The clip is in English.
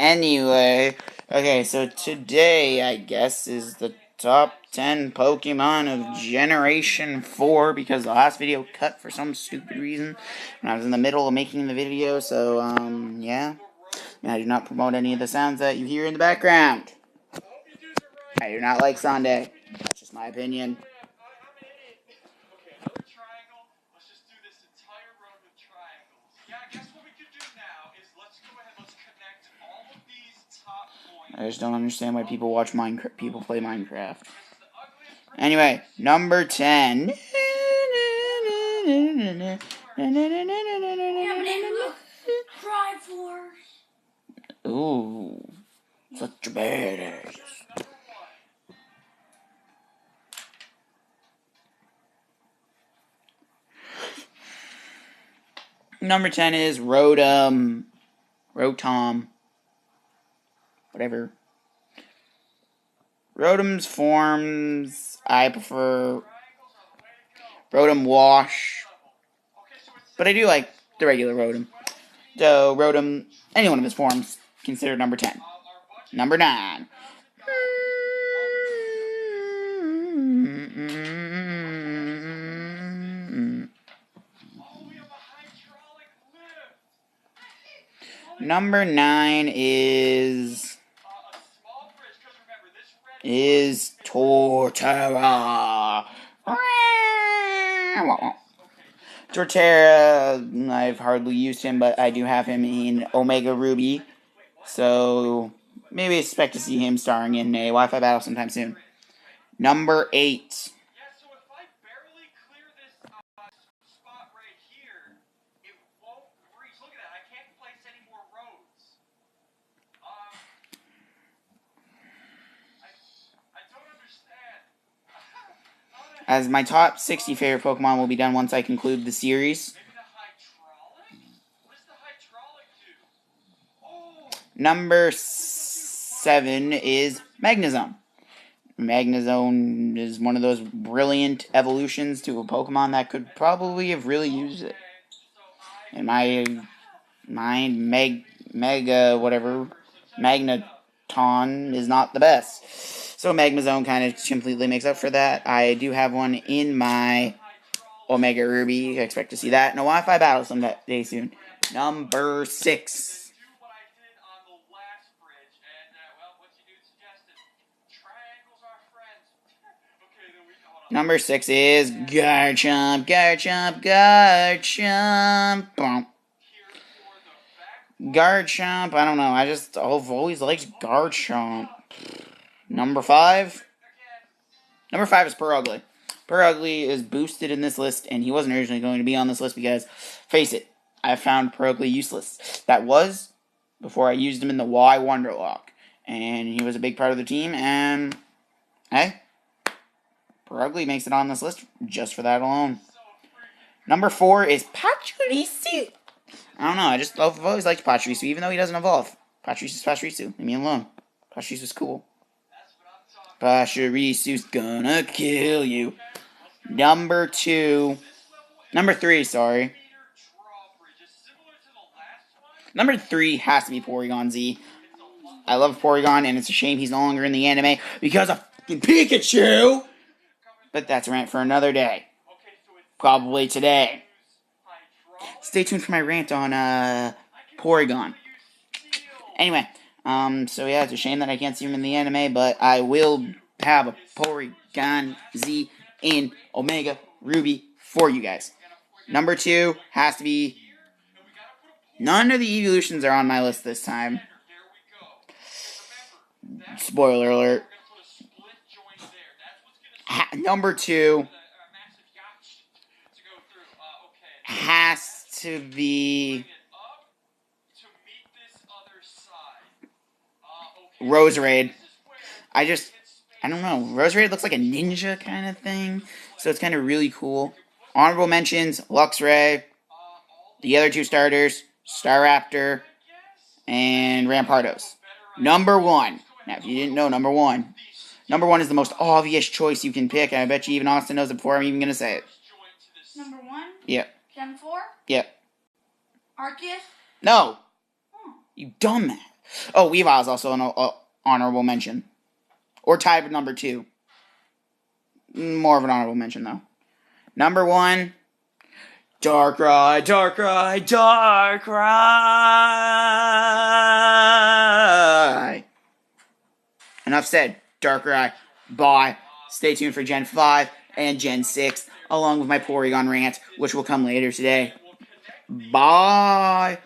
Anyway, okay, so today, I guess, is the top 10 Pokemon of Generation 4, because the last video cut for some stupid reason when I was in the middle of making the video, so, yeah. I do not promote any of the sounds that you hear in the background. I do not like Sunday. That's just my opinion. I just don't understand why people watch Minecraft. People play Minecraft. Anyway, number 10. Ooh, such a badass. Number 10 is Rotom, whatever. Rotom's forms, I prefer Rotom Wash, but I do like the regular Rotom. So, Rotom, any one of his forms, considered number 10. Number 9. Number 9 is Torterra. Torterra, I've hardly used him, but I do have him in Omega Ruby, so maybe expect to see him starring in a Wi-Fi battle sometime soon. Number 8. As my top 60 favorite Pokemon will be done once I conclude the series. Number 7 is Magnezone. Magnezone is one of those brilliant evolutions to a Pokemon that could probably have really used it. In my mind, Magneton is not the best. So Magnezone kind of completely makes up for that. I do have one in my Omega Ruby. I expect to see that in a Wi-Fi battle someday soon. Number 6. Number 6 is Garchomp. Garchomp, I don't know. I've always liked Garchomp. Number 5? Number 5 is Purugly. Purugly is boosted in this list, and he wasn't originally going to be on this list because, face it, I found Purugly useless. That was before I used him in the Y Wonderlock. And he was a big part of the team, and hey, Purugly makes it on this list just for that alone. Number 4 is Pachirisu. I don't know, I've always liked Pachirisu, even though he doesn't evolve. Pachirisu's Pachirisu. Leave me alone. Pachirisu's cool. Pachirisu's gonna kill you. Number 3, sorry. Number 3 has to be Porygon Z. I love Porygon, and it's a shame he's no longer in the anime because of Pikachu! But that's a rant for another day. Probably today. Stay tuned for my rant on Porygon. Anyway, so yeah, it's a shame that I can't see him in the anime, but I will have a Porygon Z in Omega Ruby for you guys. Number 2 has to be... None of the evolutions are on my list this time. Spoiler alert. Number 2 has to be Roserade. I don't know. Roserade looks like a ninja kind of thing, so it's kind of really cool. Honorable mentions, Luxray, the other 2 starters, Staraptor, and Rampardos. Number 1. Now, if you didn't know, number 1 is the most obvious choice you can pick, and I bet you even Austin knows it before I'm even going to say it. Number 1? Yep. Gen 4? Yep. Arceus? No. You dumbass. Oh, Weavile's also an honorable mention. Or tied with number 2. More of an honorable mention, though. Number 1, Darkrai, Darkrai, Darkrai. Enough said. Darkrai. Bye. Stay tuned for Gen 5 and Gen 6, along with my Porygon rant, which will come later today. Bye.